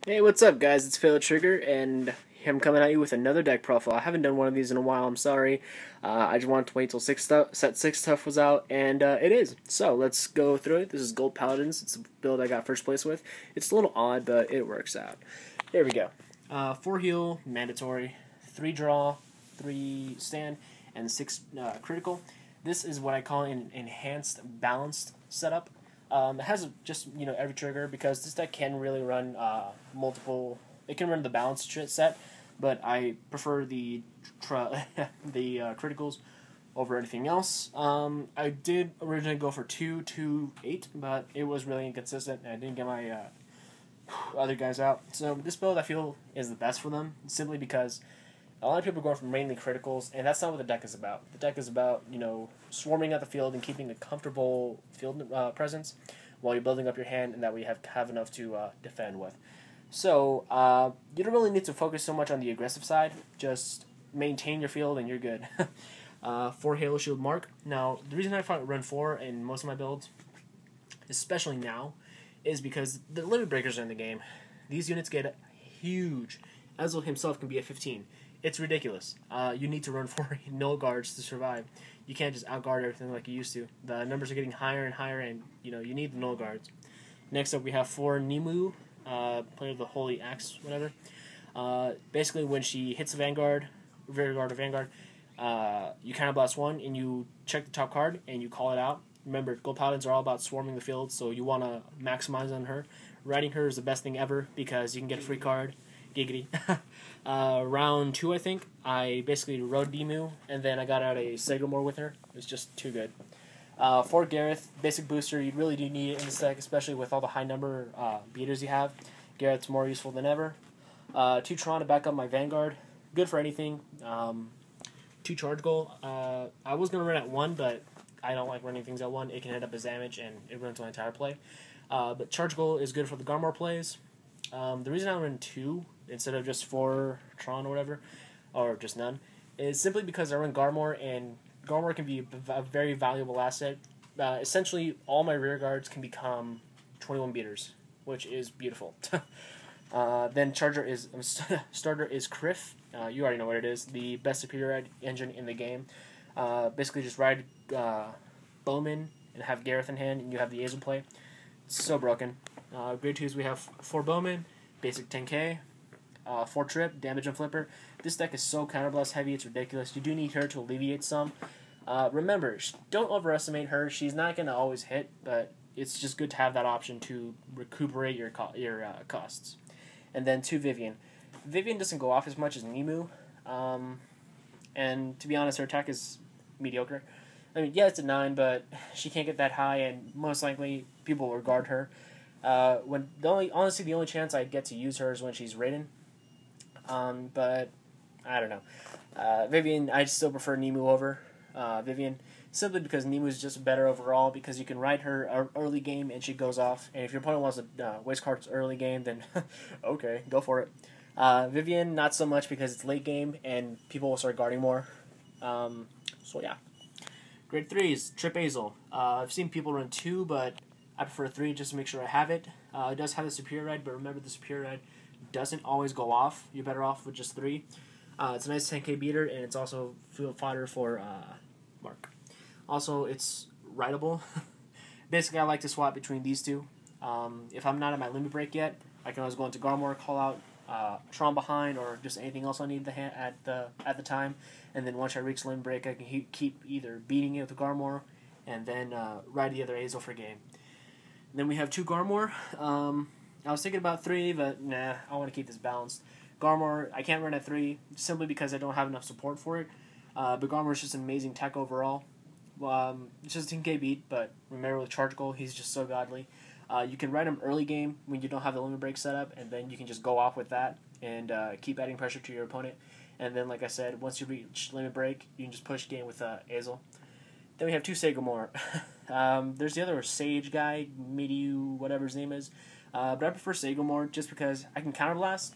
Hey, what's up, guys? It's Phil Trigger, and I'm coming at you with another deck profile. I haven't done one of these in a while. I'm sorry. I just wanted to wait till set six stuff was out, and it is. So let's go through it. This is Gold Paladins. It's a build I got first place with. It's a little odd, but it works out. There we go. 4 heal mandatory, 3 draw, 3 stand, and 6 critical. This is what I call an enhanced balanced setup. It has just every trigger because this deck can really run multiple. It can run the balanced set, but I prefer the criticals over anything else. I did originally go for 2-2-8, but it was really inconsistent, and I didn't get my other guys out. So this build I feel is the best for them, simply because a lot of people are going for mainly criticals, and that's not what the deck is about. The deck is about, swarming out the field and keeping a comfortable field presence while you're building up your hand, and that way you have enough to defend with. So, you don't really need to focus so much on the aggressive side. Just maintain your field and you're good. 4 Halo Shield Mark. Now, the reason I run 4 in most of my builds, especially now, is because the limit breakers are in the game. These units get huge. Ezel himself can be at 15. It's ridiculous. You need to run 4 null guards to survive. You can't just outguard everything like you used to. The numbers are getting higher and higher, and you need the null guards. Next up, we have 4 Nimue, player of the Holy Axe, whatever. Basically, when she hits a Vanguard, rear guard or Vanguard, you counterblast 1, and you check the top card, and you call it out. Remember, Gold Paladins are all about swarming the field, so you want to maximize on her. Riding her is the best thing ever, because you can get a free card. Giggity. Round 2, I think, I basically rode Demu, and then I got out a Sagamore with her. It was just too good. 4 Gareth, basic booster, you really do need it in this deck, especially with all the high number beaters you have. Gareth's more useful than ever. 2 Tron to back up my Vanguard. Good for anything. 2 Charge Goal. I was going to run at 1, but I don't like running things at 1. It can hit up as damage, and it ruins my entire play. But Charge Goal is good for the Garmor plays. The reason I run 2 instead of just 4 Tron or whatever, or just none, is simply because I run Garmor, and Garmor can be a very valuable asset. Essentially, all my rear guards can become 21 beaters, which is beautiful. Then starter is Criff. You already know what it is. The best superior engine in the game. Basically, just ride Bowman and have Gareth in hand, and you have the Azel play. It's so broken. Grade 2s, we have 4 Bowman, basic 10k, 4 Trip, damage and flipper. This deck is so counterblast heavy, it's ridiculous. You do need her to alleviate some. Remember, don't overestimate her. She's not going to always hit, but it's just good to have that option to recuperate your costs. And then 2 Vivian. Vivian doesn't go off as much as Nimue, and to be honest, her attack is mediocre. I mean, yeah, it's a 9, but she can't get that high, and most likely people will guard her. Honestly, the only chance I get to use her is when she's ridden. But I don't know. Vivian, I still prefer Nimue over Vivian, simply because Nimue is just better overall, because you can ride her early game and she goes off. And if your opponent wants to waste cards early game, then okay, go for it. Vivian, not so much, because it's late game and people will start guarding more. So yeah. Grade 3s, Trip Azel. I've seen people run 2, but I prefer 3 just to make sure I have it. It does have the Superior Ride, but remember, the Superior Ride doesn't always go off. You're better off with just 3. It's a nice 10k beater, and it's also field fodder for Mark. Also, it's rideable. Basically, I like to swap between these two. If I'm not at my limit break yet, I can always go into Garmor, call out Tron behind, or just anything else I need at the time. And then once I reach limit break, I can keep either beating it with Garmor, and then ride the other Azel for game. And then we have 2 Garmor. I was thinking about 3, but nah, I want to keep this balanced. Garmor, I can't run at 3 simply because I don't have enough support for it. But Garmor is just an amazing tech overall. It's just a 10k beat, but remember, with Charge Goal, he's just so godly. You can ride him early game when you don't have the limit break set up, and then you can just go off with that and keep adding pressure to your opponent. And then, like I said, once you reach limit break, you can just push game with Azel. Then we have 2 Sagamore. There's the other Sage guy, Midiu, whatever his name is. But I prefer Sagamore just because I can counterblast,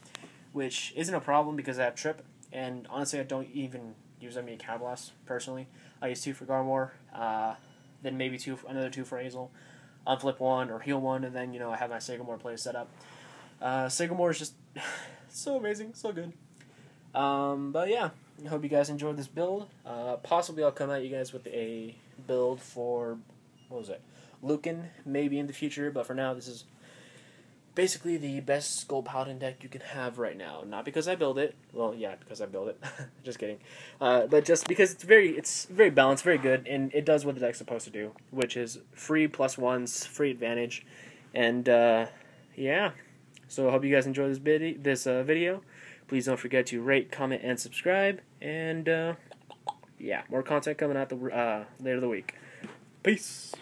which isn't a problem because I have Trip. And honestly, I don't even use any counterblast personally. I use 2 for Garmor, then maybe another 2 for Azel. Unflip 1 or heal 1, and then I have my Sagamore play set up. Sycamore is just so amazing, so good. But yeah, I hope you guys enjoyed this build. Possibly I'll come at you guys with a build for, what was it, Lucan, maybe in the future, but for now this is basically the best Gold Paladin deck you can have right now. Not because I build it, well, yeah, because I build it, just kidding, but just because it's very balanced, very good, and it does what the deck's supposed to do, which is free +1s, free advantage, and yeah, so I hope you guys enjoy this video. Please don't forget to rate, comment, and subscribe, and yeah, more content coming out later the week. Peace!